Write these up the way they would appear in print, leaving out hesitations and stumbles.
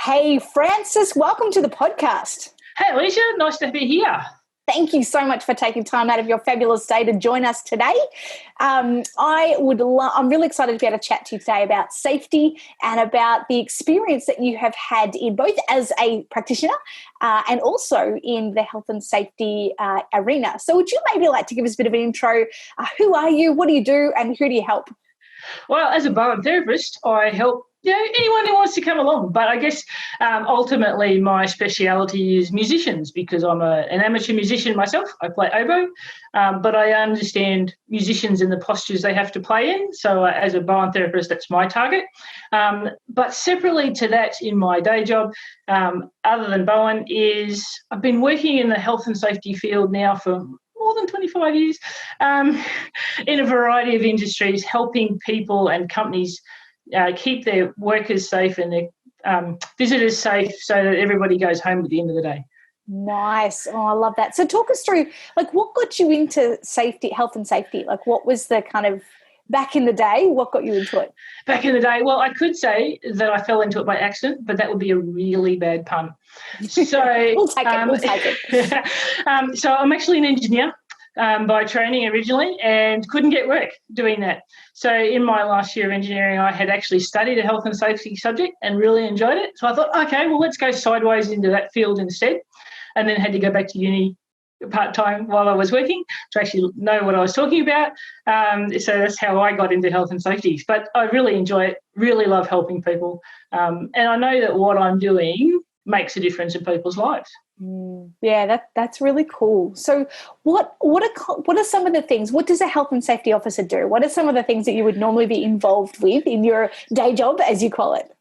Hey, Francis, welcome to the podcast. Hey, Alicia, nice to be here. Thank you so much for taking time out of your fabulous day to join us today. I'm really excited to be able to chat to you today about safety and about the experience that you have had in both as a practitioner and also in the health and safety arena. So would you maybe like to give us a bit of an intro? Who are you? What do you do? And who do you help? Well, as a Bowen therapist, I help anyone who wants to come along. But I guess ultimately my speciality is musicians because I'm an amateur musician myself. I play oboe, but I understand musicians and the postures they have to play in. So as a Bowen therapist, that's my target. But separately to that, in my day job, other than Bowen, is I've been working in the health and safety field now for more than 25 years in a variety of industries, helping people and companies keep their workers safe and their visitors safe so that everybody goes home at the end of the day. Nice. Oh, I love that. So talk us through, what got you into safety, health and safety? What was the kind of, back in the day, what got you into it? Back in the day, well, I could say that I fell into it by accident, but that would be a really bad pun. So We'll take it. So I'm actually an engineer by training originally and couldn't get work doing that. So in my last year of engineering, I had actually studied a health and safety subject and really enjoyed it. So I thought, okay, well, let's go sideways into that field instead, and then had to go back to uni part-time while I was working to actually know what I was talking about. So that's how I got into health and safety. But I really enjoy it, really love helping people. And I know that what I'm doing makes a difference in people's lives. Yeah, that's really cool. So what are some of the things, what does a health and safety officer do? What are some of the things that you would normally be involved with in your day job, as you call it?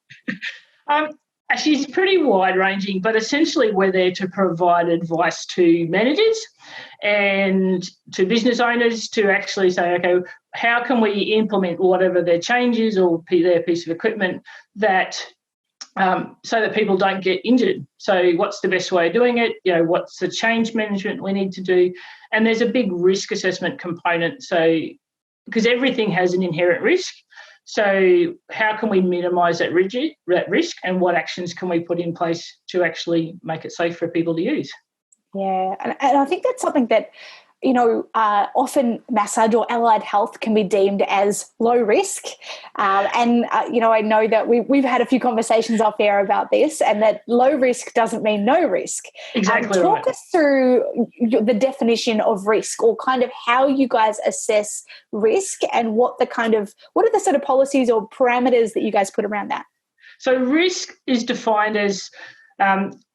She's pretty wide-ranging, but essentially we're there to provide advice to managers and to business owners to actually say, okay, how can we implement whatever their changes or their piece of equipment that so that people don't get injured. So what's the best way of doing it? What's the change management we need to do? And there's a big risk assessment component. So because everything has an inherent risk. So how can we minimise that risk and what actions can we put in place to actually make it safe for people to use? Yeah, and I think that's something that, often massage or allied health can be deemed as low risk. I know that we've had a few conversations off air about this, and that low risk doesn't mean no risk. Exactly. Talk us through the definition of risk, or kind of how you guys assess risk, and what are the sort of policies or parameters that you guys put around that? So risk is defined as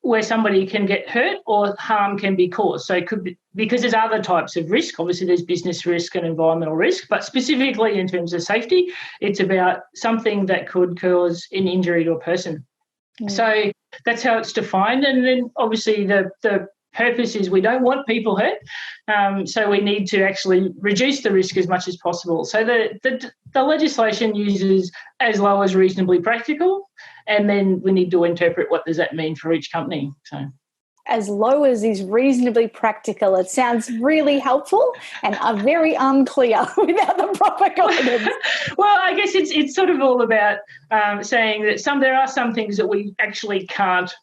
where somebody can get hurt or harm can be caused. So it could be, because there's other types of risk. Obviously, there's business risk and environmental risk, but specifically in terms of safety, it's about something that could cause an injury to a person. So that's how it's defined. And then obviously the purpose is we don't want people hurt, so we need to actually reduce the risk as much as possible. So the legislation uses as low as reasonably practical, and then we need to interpret what does that mean for each company. So as low as is reasonably practical. It sounds really helpful and are very unclear without the proper guidance. Well, I guess it's sort of all about saying that there are some things that we actually can't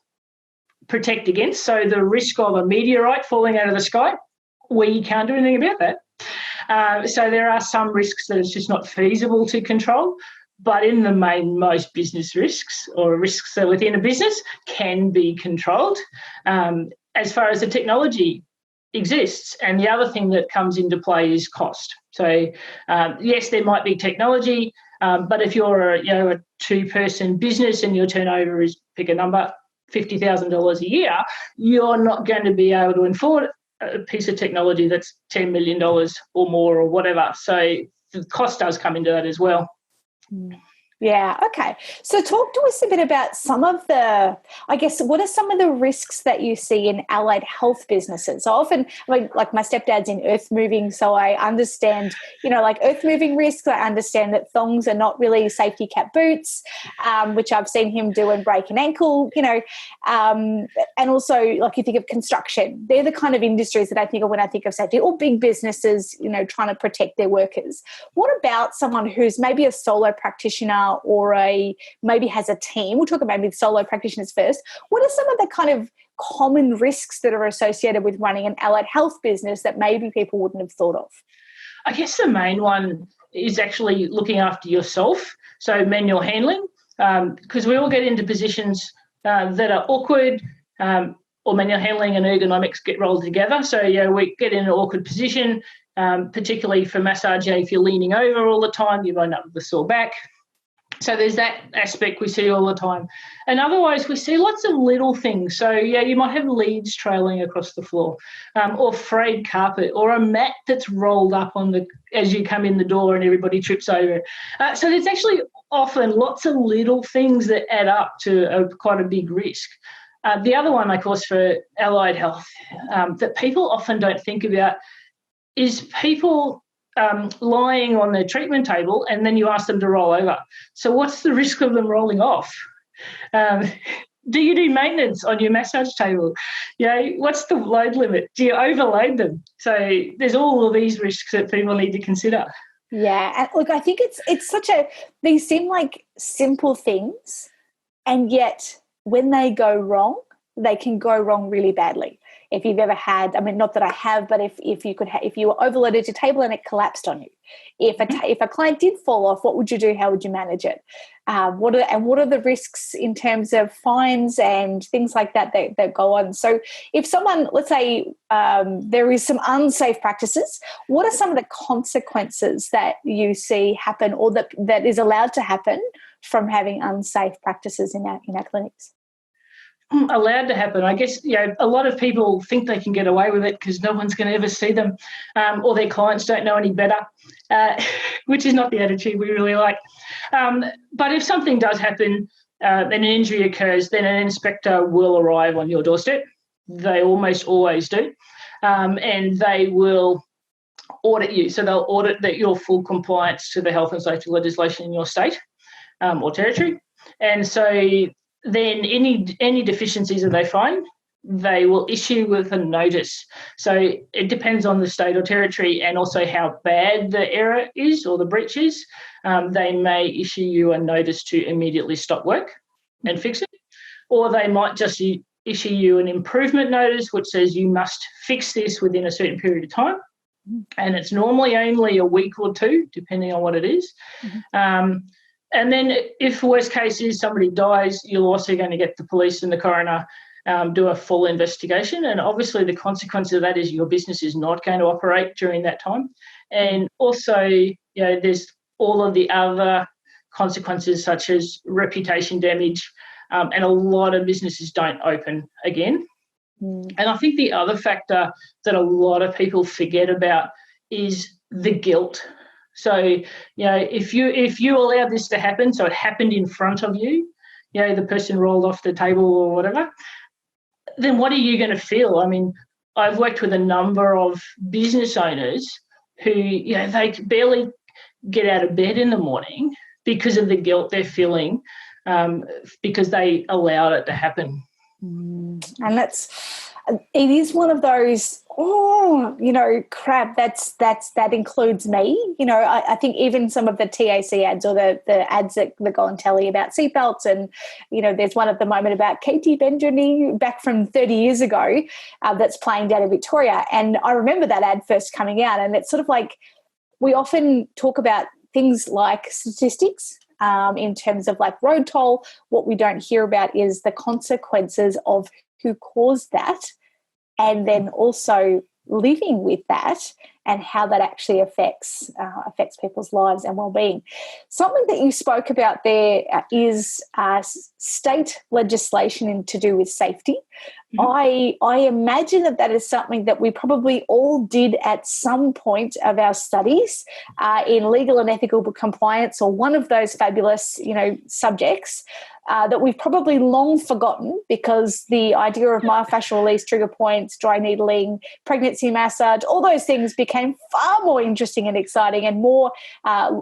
protect against. So the risk of a meteorite falling out of the sky, we can't do anything about that. So there are some risks that it's just not feasible to control. But in the main, most business risks or risks that within a business can be controlled as far as the technology exists. And the other thing that comes into play is cost. So yes, there might be technology, but if you're a two-person business and your turnover is, pick a number, $50,000 a year, you're not going to be able to afford a piece of technology that's $10 million or more or whatever. So the cost does come into that as well. Yeah, okay. So talk to us a bit about some of what are some of the risks that you see in allied health businesses? So often, like my stepdad's in earth moving, so I understand, earth moving risks. I understand that thongs are not really safety cap boots, which I've seen him do and break an ankle, and also like you think of construction. They're the kind of industries that I think of when I think of safety, or big businesses, trying to protect their workers. What about someone who's maybe a solo practitioner or maybe has a team, we'll talk about maybe solo practitioners first, what are some of the kind of common risks that are associated with running an allied health business that maybe people wouldn't have thought of? I guess the main one is actually looking after yourself, so manual handling, because we all get into positions that are awkward, or manual handling and ergonomics get rolled together. So, we get in an awkward position, particularly for massage. If you're leaning over all the time, you end up with a sore back. So there's that aspect we see all the time. And otherwise, we see lots of little things. So, you might have leads trailing across the floor, or frayed carpet, or a mat that's rolled up as you come in the door and everybody trips over it. So there's actually often lots of little things that add up to quite a big risk. The other one, of course, for allied health that people often don't think about is people lying on their treatment table and then you ask them to roll over. So what's the risk of them rolling off? Do you do maintenance on your massage table? What's the load limit? Do you overload them? So there's all of these risks that people need to consider. Yeah, and look, I think it's they seem like simple things, and yet when they go wrong, they can go wrong really badly. If you've ever had, not that I have, but if you were overloaded your table and it collapsed on you, if a client did fall off, what would you do? How would you manage it? What are the risks in terms of fines and things like that go on? So if someone, let's say there is some unsafe practices, what are some of the consequences that you see happen, or that is allowed to happen from having unsafe practices in our clinics? Allowed to happen. I guess, a lot of people think they can get away with it because no one's going to ever see them, or their clients don't know any better, which is not the attitude we really like. But if something does happen, then an injury occurs, then an inspector will arrive on your doorstep. They almost always do. And they will audit you. So they'll audit that your full compliance to the health and safety legislation in your state or territory. And so then any deficiencies that they find, they will issue with a notice. So it depends on the state or territory and also how bad the error is or the breach is. They may issue you a notice to immediately stop work and fix it, or they might just issue you an improvement notice which says you must fix this within a certain period of time. And it's normally only a week or two, depending on what it is. Mm-hmm. And then if worst case is somebody dies, you're also going to get the police and the coroner do a full investigation. And obviously the consequence of that is your business is not going to operate during that time. And also, there's all of the other consequences such as reputation damage, and a lot of businesses don't open again. And I think the other factor that a lot of people forget about is the guilt. So, if you allow this to happen, so it happened in front of you, the person rolled off the table or whatever, then what are you going to feel? I've worked with a number of business owners who, they barely get out of bed in the morning because of the guilt they're feeling because they allowed it to happen. And it is one of those, crap, that includes me. I think even some of the TAC ads or the ads that go on telly about seatbelts, and, there's one at the moment about Katie Benjani back from 30 years ago that's playing down in Victoria. And I remember that ad first coming out, and it's sort of like we often talk about things like statistics, in terms of like road toll. What we don't hear about is the consequences of who caused that, and then also living with that and how that actually affects people's lives and well-being. Something that you spoke about there is state legislation to do with safety. Mm-hmm. I imagine that is something that we probably all did at some point of our studies in legal and ethical compliance, or one of those fabulous, subjects that we've probably long forgotten, because the idea of myofascial release, trigger points, dry needling, pregnancy massage, all those things became far more interesting and exciting and more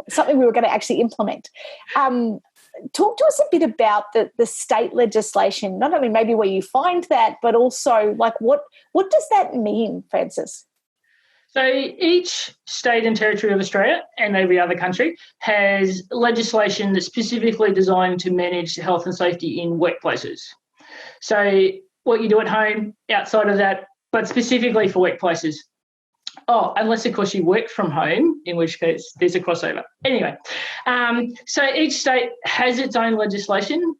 something we were going to actually implement. Talk to us a bit about the state legislation, not only maybe where you find that, but also like what does that mean, Francis? So each state and territory of Australia and every other country has legislation that's specifically designed to manage health and safety in workplaces. So what you do at home, outside of that, but specifically for workplaces. Oh, unless, of course, you work from home, in which case there's a crossover. Anyway, so each state has its own legislation.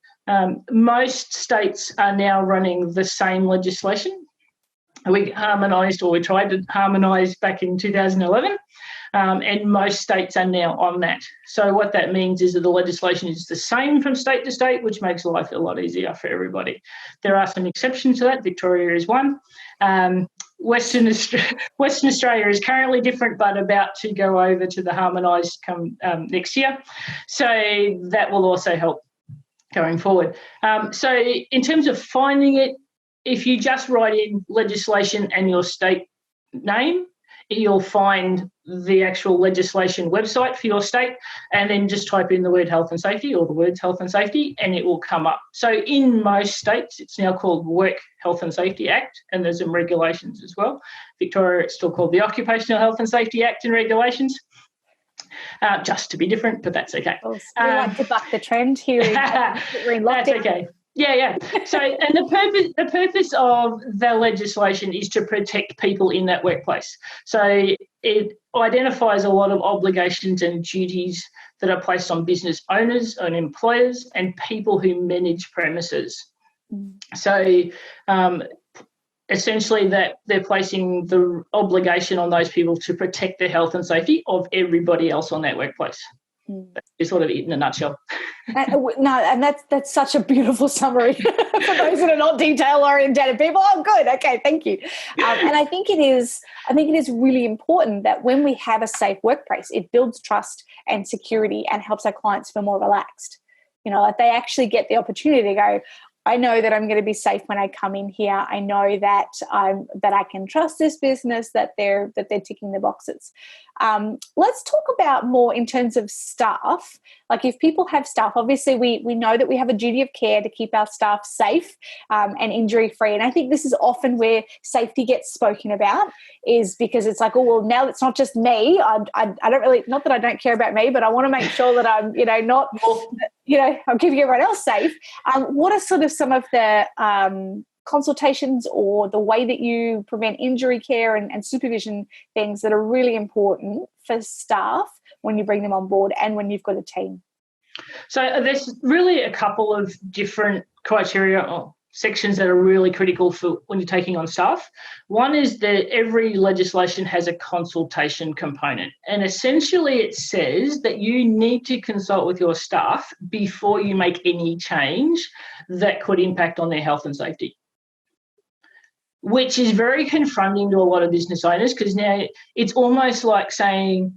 Most states are now running the same legislation. We harmonised, or we tried to harmonise back in 2011, and most states are now on that. So what that means is that the legislation is the same from state to state, which makes life a lot easier for everybody. There are some exceptions to that. Victoria is one. Western Australia is currently different, but about to go over to the harmonised come next year. So that will also help going forward. So in terms of finding it, if you just write in legislation and your state name, you'll find the actual legislation website for your state, and then just type in the word health and safety or the words health and safety, and it will come up. So in most states, it's now called Work Health and Safety Act, and there's some regulations as well. Victoria, it's still called the Occupational Health and Safety Act and regulations. Just to be different, but that's okay. We like to buck the trend here. We're in lockdown. That's okay. Yeah. So, and the purpose of the legislation is to protect people in that workplace. So it identifies a lot of obligations and duties that are placed on business owners and employers and people who manage premises. So essentially that they're placing the obligation on those people to protect the health and safety of everybody else on that workplace. That's sort of it in a nutshell. And that's such a beautiful summary for those that are not detail-oriented people. Oh, good. Okay, thank you. And I think it is really important that when we have a safe workplace, it builds trust and security and helps our clients feel more relaxed. Like they actually get the opportunity to go, I know that I'm going to be safe when I come in here. I know that I can trust this business, that they're ticking the boxes. Let's talk about more in terms of staff. Like if people have staff, obviously we know that we have a duty of care to keep our staff safe and injury-free. And I think this is often where safety gets spoken about, is because it's like, oh, well, now it's not just me. I don't really, not that I don't care about me, but I want to make sure that I'm, not, I'm keeping everyone else safe. What are sort of some of the consultations or the way that you prevent injury care and supervision things that are really important for staff when you bring them on board and when you've got a team? So there's really a couple of different criteria or sections that are really critical for when you're taking on staff. One is that every legislation has a consultation component, and essentially it says that you need to consult with your staff before you make any change that could impact on their health and safety, which is very confronting to a lot of business owners, because now it's almost like saying,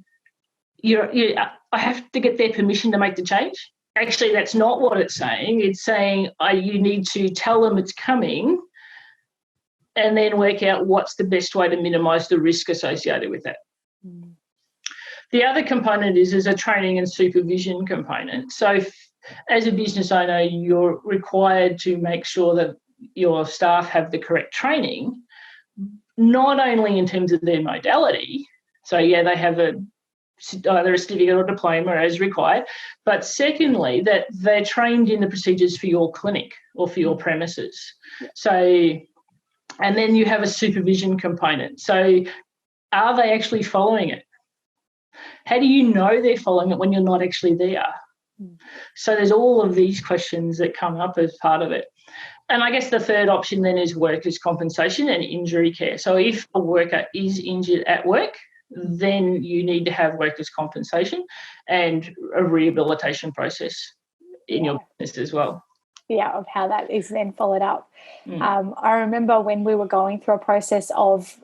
I have to get their permission to make the change. Actually, that's not what it's saying. It's saying you need to tell them it's coming and then work out what's the best way to minimise the risk associated with that. The other component is a training and supervision component. So as a business owner, you're required to make sure that your staff have the correct training, not only in terms of their modality. So, they have either a certificate or diploma as required, but secondly, that they're trained in the procedures for your clinic or for your premises. So, and then you have a supervision component. So are they actually following it? How do you know they're following it when you're not actually there? So there's all of these questions that come up as part of it. And I guess the third option then is workers' compensation and injury care. So if a worker is injured at work, then you need to have workers' compensation and a rehabilitation process in your business as well. Yeah, of how that is then followed up. I remember when we were going through a process of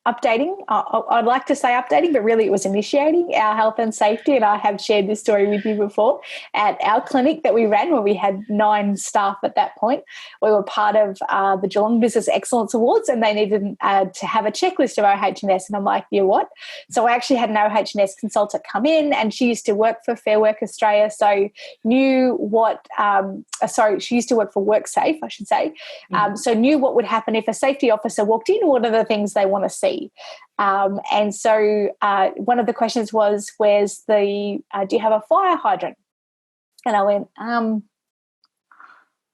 updating, I'd like to say updating, but really it was initiating our health and safety. And I have shared this story with you before at our clinic that we ran, where we had 9 staff at that point. We were part of the Geelong Business Excellence Awards, and they needed to have a checklist of OH&S. And I'm like, you know what? So I actually had an OH&S consultant come in, and she used to work for Fair Work Australia, so knew what, she used to work for WorkSafe, I should say. So knew what would happen if a safety officer walked in, what are the things they want to see. be. And so one of the questions was, where's the, do you have a fire hydrant? And I went,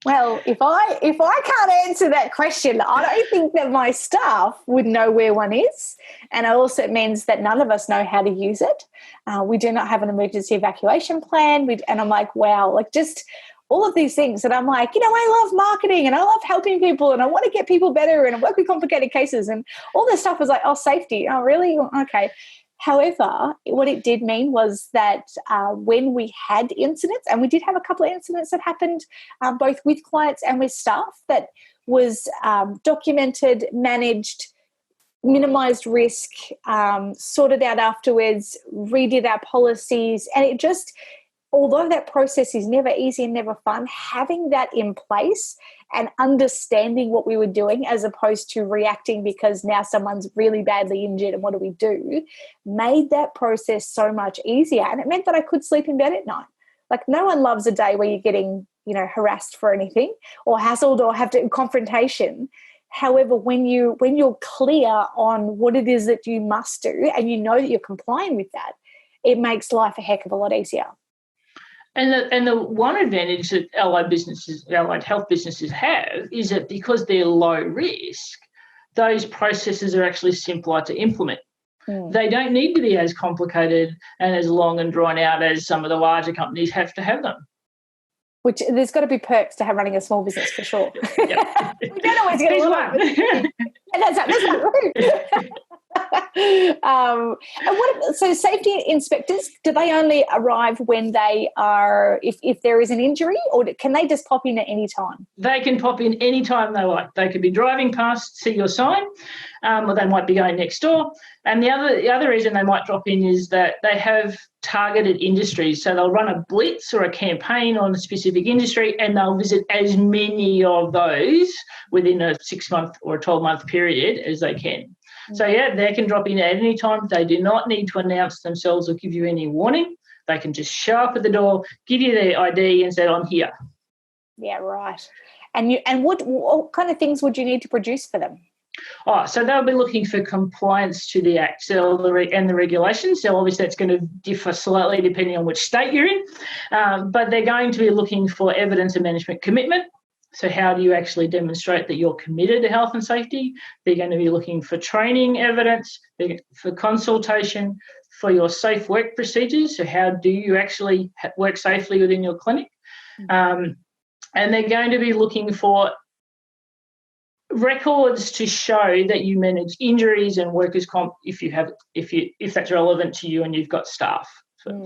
well, if I can't answer that question, I don't think that my staff would know where one is. And it also means that none of us know how to use it. We do not have an emergency evacuation plan. And I'm like, wow, like just all of these things. And I'm like, I love marketing and I love helping people and I want to get people better and I work with complicated cases. And all this stuff was like, oh, safety. Oh, really? Okay. However, what it did mean was that when we had incidents, and we did have a couple of incidents that happened both with clients and with staff, that was documented, managed, minimised risk, sorted out afterwards, redid our policies, and it just, although that process is never easy and never fun, having that in place and understanding what we were doing as opposed to reacting because now someone's really badly injured and what do we do, made that process so much easier. And it meant that I could sleep in bed at night. Like no one loves a day where you're getting, harassed for anything or hassled or have to confrontation. However, when you're clear on what it is that you must do and you know that you're complying with that, it makes life a heck of a lot easier. And the one advantage that allied health businesses have is that because they're low risk, those processes are actually simpler to implement. They don't need to be as complicated and as long and drawn out as some of the larger companies have to have them. Which there's got to be perks to have running a small business for sure. We don't always get a lot. And that's not rude. So safety inspectors, do they only arrive when they are, if there is an injury, or can they just pop in at any time? They can pop in any time they like. They could be driving past, see your sign, or they might be going next door. And the other reason they might drop in is that they have targeted industries. So they'll run a blitz or a campaign on a specific industry and they'll visit as many of those within a 6-month or a 12-month period as they can. So, they can drop in at any time. They do not need to announce themselves or give you any warning. They can just show up at the door, give you their ID and say, I'm here. Yeah, right. And what kind of things would you need to produce for them? Oh, so they'll be looking for compliance to the Act and the regulations. So obviously that's going to differ slightly depending on which state you're in. But they're going to be looking for evidence and management commitment. So how do you actually demonstrate that you're committed to health and safety? They're going to be looking for training evidence, for consultation, for your safe work procedures. So how do you actually work safely within your clinic? And they're going to be looking for records to show that you manage injuries and workers' comp if that's relevant to you and you've got staff. So,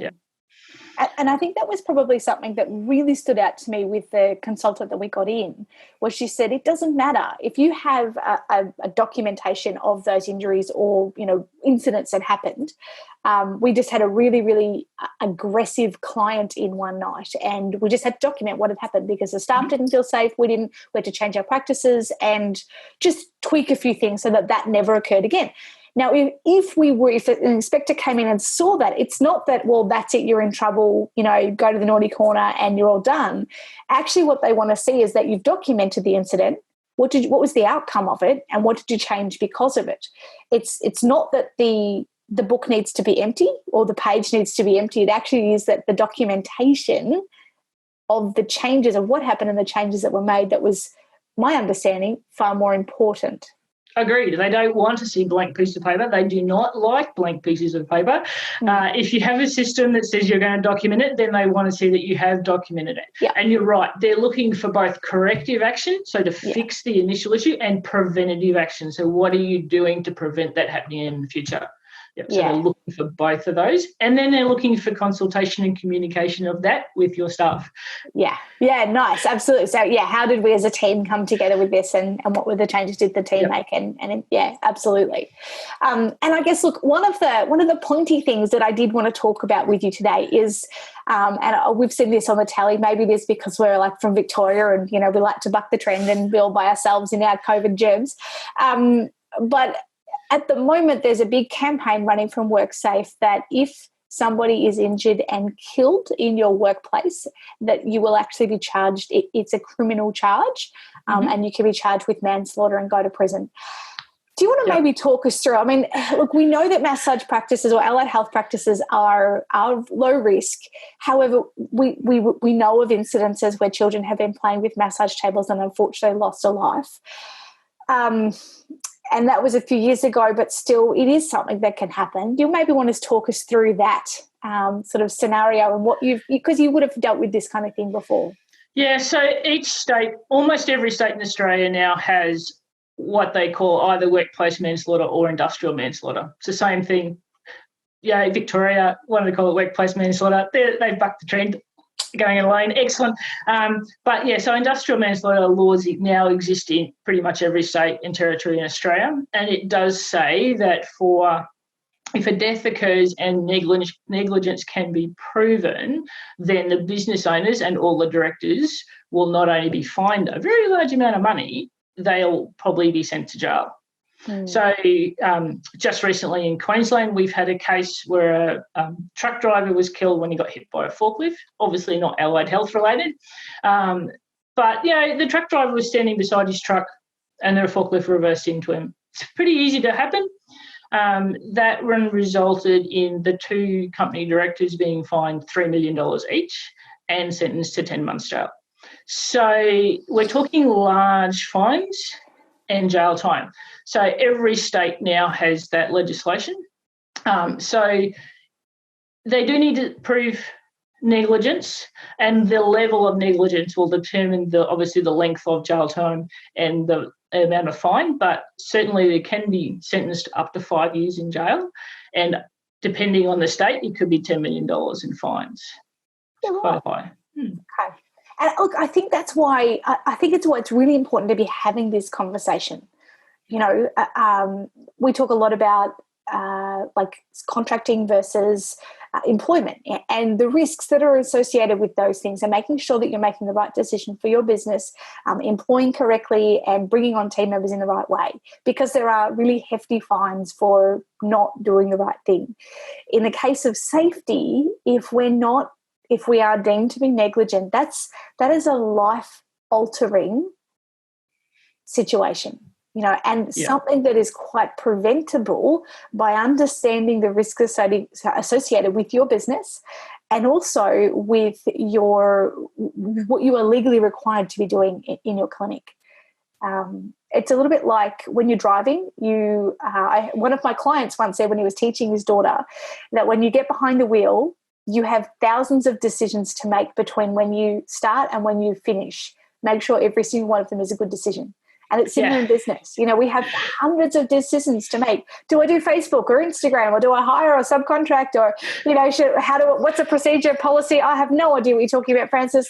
And I think that was probably something that really stood out to me with the consultant that we got in, was she said it doesn't matter if you have a documentation of those injuries or incidents that happened. We just had a really, really aggressive client in one night, and we just had to document what had happened because the staff didn't feel safe. We had to change our practices and just tweak a few things so that never occurred again. Now, if an inspector came in and saw that, it's not that, well, that's it, you're in trouble, go to the naughty corner and you're all done. Actually, what they want to see is that you've documented the incident. What was the outcome of it, and what did you change because of it? It's not that the book needs to be empty or the page needs to be empty. It actually is that the documentation of the changes of what happened and the changes that were made, that was, my understanding, far more important. Agreed. They don't want to see blank pieces of paper. They do not like blank pieces of paper. If you have a system that says you're going to document it, then they want to see that you have documented it. Yep. And you're right. They're looking for both corrective action, so to fix the initial issue, and preventative action. So what are you doing to prevent that happening in the future? Yep. So they're looking for both of those. And then they're looking for consultation and communication of that with your staff. Yeah, nice. Absolutely. So, how did we as a team come together with this, and what were the changes did the team make? And absolutely. And I guess, look, one of the pointy things that I did want to talk about with you today is, and we've seen this on the tally, maybe it is because we're like from Victoria and, we like to buck the trend and be all by ourselves in our COVID germs. But at the moment, there's a big campaign running from WorkSafe that if somebody is injured and killed in your workplace, that you will actually be charged. It's a criminal charge, and you can be charged with manslaughter and go to prison. Do you want to maybe talk us through? I mean, look, we know that massage practices or allied health practices are low risk. However, we know of incidences where children have been playing with massage tables and unfortunately lost a life. And that was a few years ago, but still it is something that can happen. Do you maybe want to talk us through that sort of scenario and what because you would have dealt with this kind of thing before? Yeah, so each state, almost every state in Australia now has what they call either workplace manslaughter or industrial manslaughter. It's the same thing. Yeah, Victoria wanted to call it workplace manslaughter. They've bucked the trend, going in a lane. Excellent. But, yeah, so industrial manslaughter laws now exist in pretty much every state and territory in Australia, and it does say that if a death occurs and negligence can be proven, then the business owners and all the directors will not only be fined a very large amount of money, they'll probably be sent to jail. So just recently in Queensland, we've had a case where a truck driver was killed when he got hit by a forklift, obviously not allied health related. But, the truck driver was standing beside his truck and the forklift reversed into him. It's pretty easy to happen. That one resulted in the two company directors being fined $3 million each and sentenced to 10 months jail. So we're talking large fines and jail time. So every state now has that legislation. So they do need to prove negligence, and the level of negligence will determine obviously the length of jail time and the amount of fine, but certainly they can be sentenced up to 5 years in jail, and depending on the state, it could be $10 million in fines. Yeah, quite high. Okay. And look, I think that's why it's really important to be having this conversation. We talk a lot about like contracting versus employment and the risks that are associated with those things, and making sure that you're making the right decision for your business, employing correctly and bringing on team members in the right way, because there are really hefty fines for not doing the right thing. In the case of safety, if we are deemed to be negligent, that is a life-altering situation, something that is quite preventable by understanding the risks associated with your business, and also with what you are legally required to be doing in your clinic. It's a little bit like when you're driving. One of my clients once said when he was teaching his daughter that when you get behind the wheel, you have thousands of decisions to make between when you start and when you finish. Make sure every single one of them is a good decision. And it's similar in business. We have hundreds of decisions to make. Do I do Facebook or Instagram, or do I hire a subcontract, or, what's a procedure policy? I have no idea what you're talking about, Francis.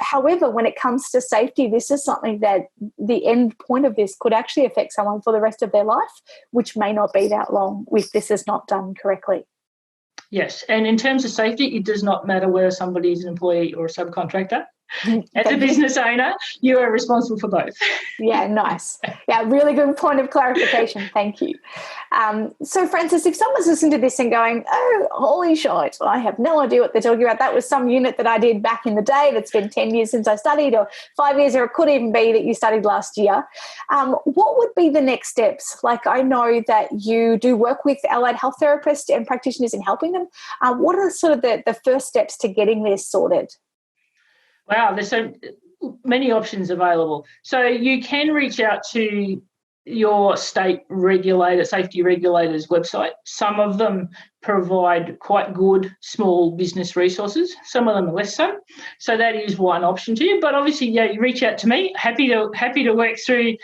However, when it comes to safety, this is something that the end point of this could actually affect someone for the rest of their life, which may not be that long if this is not done correctly. Yes, and in terms of safety, it does not matter whether somebody is an employee or a subcontractor. As a business owner, you are responsible for both. Yeah, nice. Yeah, really good point of clarification. Thank you. So, Francis, if someone's listening to this and going, oh, holy shit, I have no idea what they're talking about. That was some unit that I did back in the day that's been 10 years since I studied, or 5 years, or it could even be that you studied last year. What would be the next steps? Like, I know that you do work with allied health therapists and practitioners in helping them. What are sort of the first steps to getting this sorted? Wow, there's so many options available. So you can reach out to your state safety regulator's website. Some of them provide quite good small business resources. Some of them are less so. So that is one option to you. But obviously, you reach out to me. Happy to work through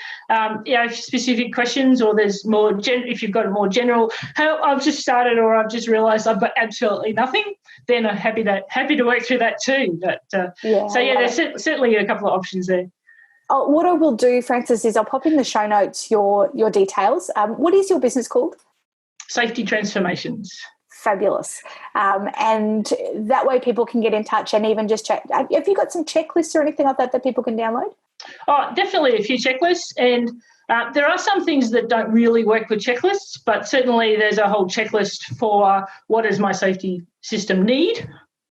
specific questions, or there's more if you've got a more general, I've just started or I've just realised I've got absolutely nothing, then I'm happy to work through that too. But there's certainly a couple of options there. What I will do, Francis, is I'll pop in the show notes your details. What is your business called? Safety Transformations. Fabulous. And that way people can get in touch and even just check. Have you got some checklists or anything like that people can download? Oh, definitely a few checklists. And there are some things that don't really work with checklists, but certainly there's a whole checklist for what does my safety system need.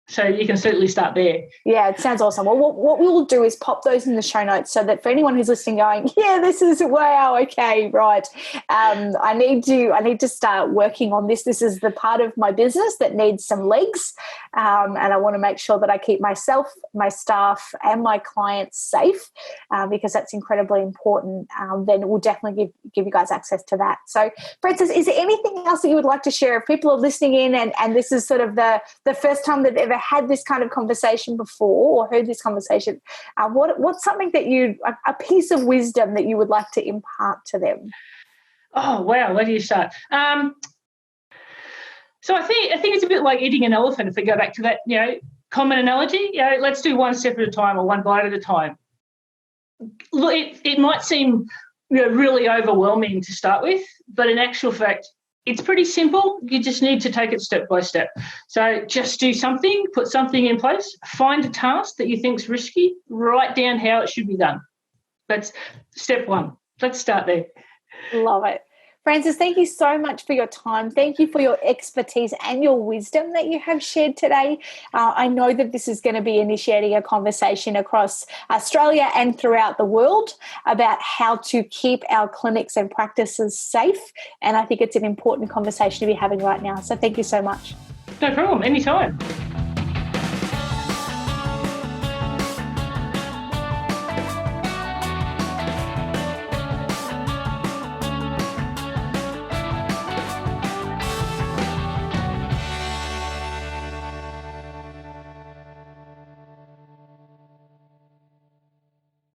So you can certainly start there. Yeah, it sounds awesome. Well, what we will do is pop those in the show notes so that for anyone who's listening going, yeah, this is, wow, okay, right. I need to start working on this. This is the part of my business that needs some legs. And I want to make sure that I keep myself, my staff and my clients safe because that's incredibly important. Then we'll definitely give you guys access to that. So, Frances, is there anything else that you would like to share? If people are listening in and this is sort of the first time they've ever had this kind of conversation before or heard this conversation, what's something that a piece of wisdom that you would like to impart to them? Oh, wow, where do you start? So I think it's a bit like eating an elephant, if we go back to that, common analogy. Let's do one step at a time or one bite at a time. Look, it might seem really overwhelming to start with, but in actual fact, it's pretty simple. You just need to take it step by step. So just do something, put something in place, find a task that you think is risky, write down how it should be done. That's step one. Let's start there. Love it. Frances, thank you so much for your time. Thank you for your expertise and your wisdom that you have shared today. I know that this is going to be initiating a conversation across Australia and throughout the world about how to keep our clinics and practices safe. And I think it's an important conversation to be having right now. So thank you so much. No problem. Anytime.